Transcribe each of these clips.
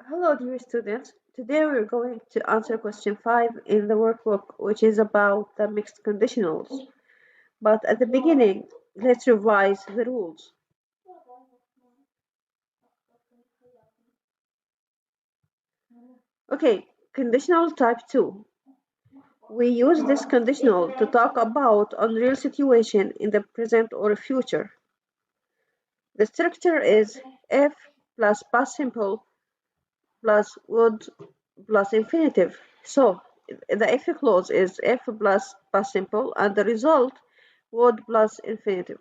Hello, dear students. Today we're going to answer question 5 in the workbook, which is about the mixed conditionals. But at the beginning, let's revise the rules. Okay, conditional type 2. We use this conditional to talk about unreal situation in the present or future. The structure is if plus past simple plus would plus infinitive. So the if clause is if plus past simple and the result would plus infinitive.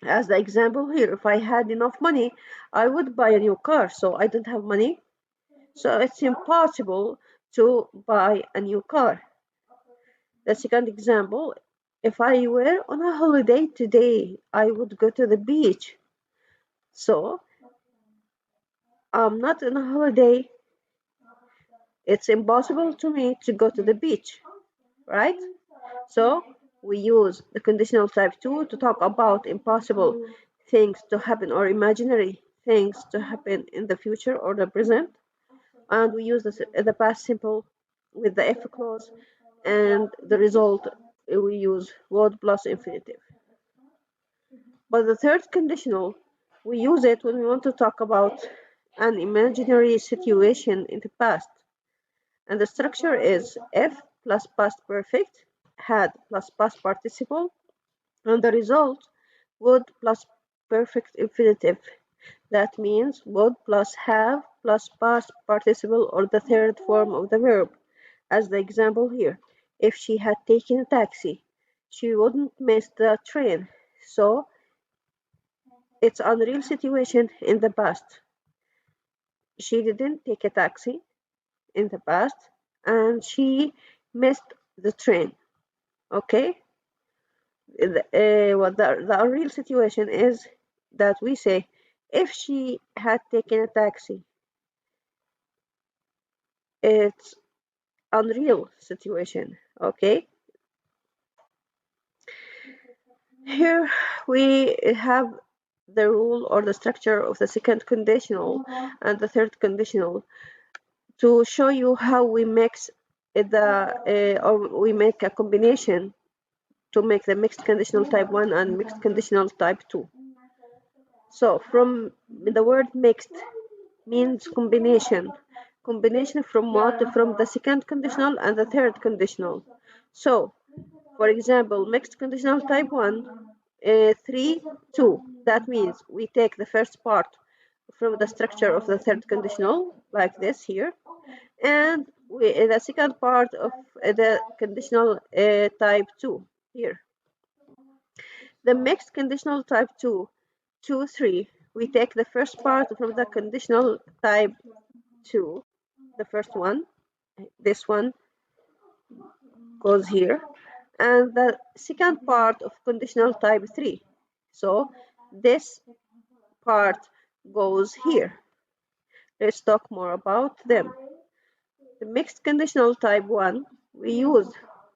As the example here, if I had enough money, I would buy a new car. So I don't have money. So it's impossible to buy a new car. The second example, if I were on a holiday today, I would go to the beach. So I'm not on a holiday. It's impossible to me to go to the beach, right? So we use the conditional type 2 to talk about impossible things to happen or imaginary things to happen in the future or the present. And we use the past simple with the if clause, and the result we use would plus infinitive. But the third conditional, we use it when we want to talk about an imaginary situation in the past. And the structure is if plus past perfect, had plus past participle, and the result would plus perfect infinitive. That means would plus have plus past participle or the third form of the verb, as the example here. If she had taken a taxi, she wouldn't miss the train. So it's unreal situation in the past. She didn't take a taxi in the past and she missed the train. Okay? What the unreal situation is that we say if she had taken a taxi, it's unreal situation. Okay? Here we have the rule or the structure of the second conditional and the third conditional to show you how we mix or we make a combination to make the mixed conditional type 1 and mixed conditional type 2. So from the word mixed means combination. Combination from what? From the second conditional and the third conditional. So for example, mixed conditional type 1, 3, 2. That means we take the first part from the structure of the third conditional, like this here, and the second part of the conditional type 2 here. The mixed conditional type 2, 2, 3, we take the first part from the conditional type 2, the first one, this one goes here, and the second part of conditional type 3. So this part goes here. Let's talk more about them. The mixed conditional type 1, we use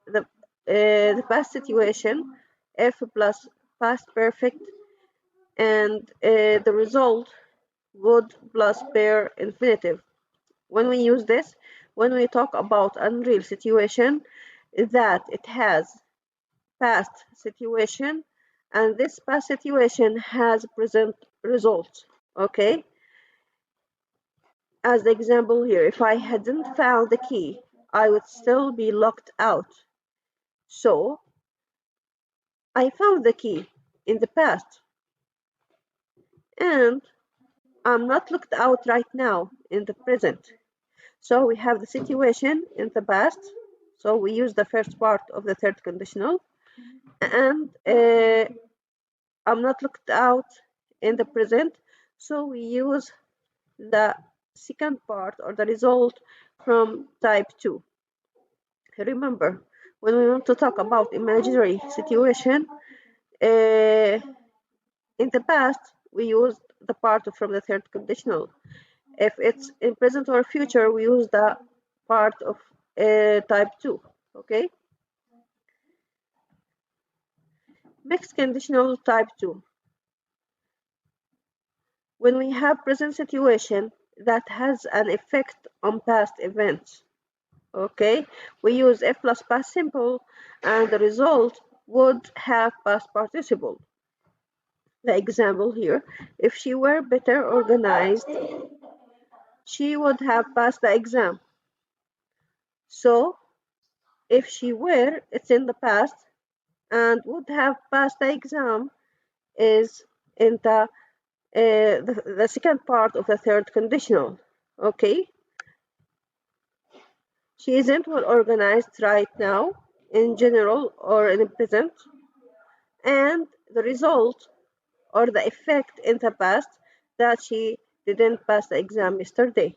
the past situation, if plus past perfect, and the result would plus bare infinitive. When we use this, when we talk about unreal situation, that it has past situation and this past situation has present result. Okay, as the example here, if I hadn't found the key, I would still be locked out. So I found the key in the past and I'm not locked out right now in the present. So we have the situation in the past, so we use the first part of the third conditional, and I'm not locked out in the present, so we use the second part or the result from type 2. Remember, when we want to talk about imaginary situation, in the past we use the part from the third conditional. If it's in present or future, we use the part of type 2. Okay, mixed conditional type 2. when we have present situation that has an effect on past events. Okay, we use if plus past simple, and the result would have past participle. The example here, if she were better organized, she would have passed the exam. So if she were, it's in the past, and would have passed the exam is in the second part of the third conditional. Okay, she isn't well organized right now in general or in the present, and the result or the effect in the past that she didn't pass the exam yesterday.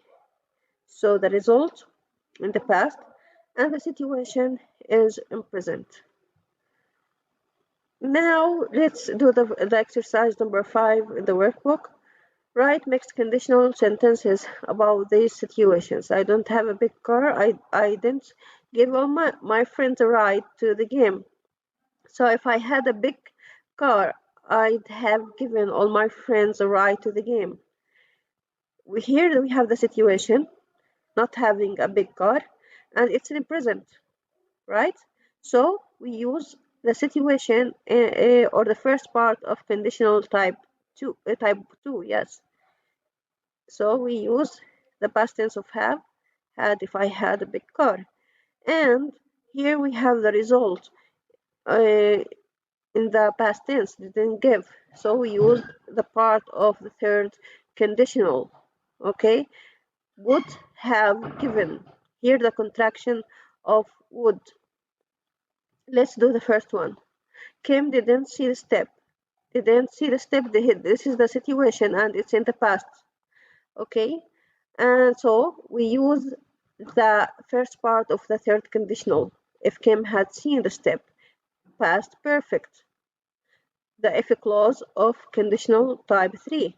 So the result in the past and the situation is in present. Now let's do the exercise number 5 in the workbook. Write mixed conditional sentences about these situations. I don't have a big car. I didn't give all my friends a ride to the game. So if I had a big car, I'd have given all my friends a ride to the game. Here we have the situation, not having a big car, and it's in the present, right? So we use the situation or the first part of conditional type 2, yes. So we use the past tense of have, had if I had a big car. And here we have the result in the past tense, didn't give. So we use the part of the third conditional, okay? Would have given. Here the contraction of would. Let's do the first one. Kim didn't see the step. Didn't see the step. This is the situation and it's in the past. Okay, and so we use the first part of the third conditional. If Kim had seen the step, past perfect. The if clause of conditional type 3.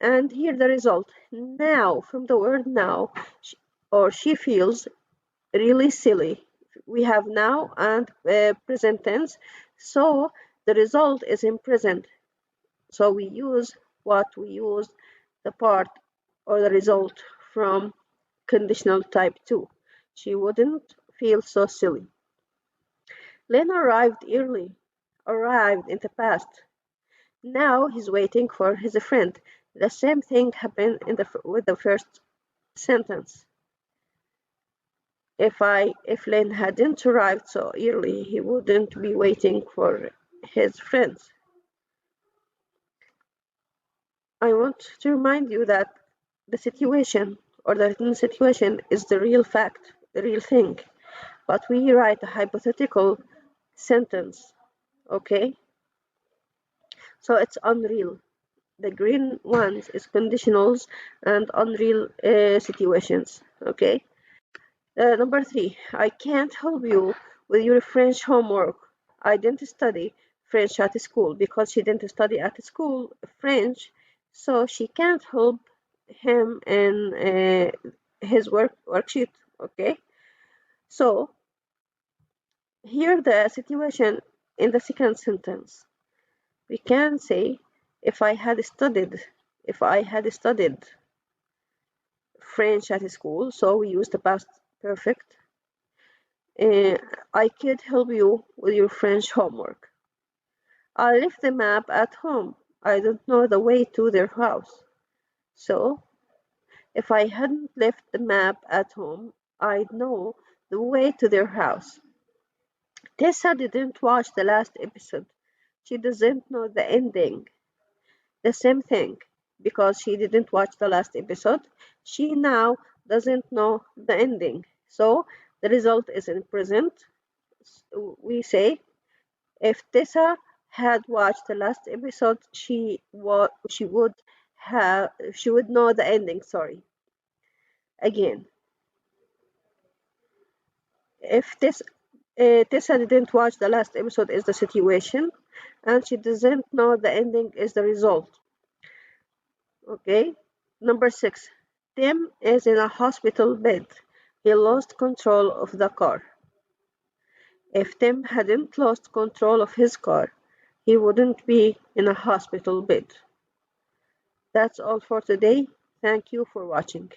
And here the result. Now, from the word now, she feels really silly. We have now and present tense, so the result is in present. So we use the part or the result from conditional type 2. She wouldn't feel so silly. Len arrived early, arrived in the past. Now he's waiting for his friend. The same thing happened with the first sentence. If Len hadn't arrived so early, he wouldn't be waiting for his friends. I want to remind you that the situation or the written situation is the real fact, the real thing. But we write a hypothetical sentence, okay? So it's unreal. The green ones is conditionals and unreal situations, okay? Number 3, I can't help you with your French homework. I didn't study French at school because she didn't study at school French, so she can't help him in his worksheet, okay? So here the situation in the second sentence. We can say if I had studied French at school, so we use the past perfect. I could help you with your French homework. I left the map at home. I don't know the way to their house. So, if I hadn't left the map at home, I'd know the way to their house. Tessa didn't watch the last episode. She doesn't know the ending. The same thing, because she didn't watch the last episode, she now doesn't know the ending. So the result is in present. We say if Tessa had watched the last episode, she would know the ending. Sorry. Again, if Tessa didn't watch the last episode is the situation, and she doesn't know the ending is the result. Okay. Number 6. Tim is in a hospital bed. He lost control of the car. If Tim hadn't lost control of his car, he wouldn't be in a hospital bed. That's all for today. Thank you for watching.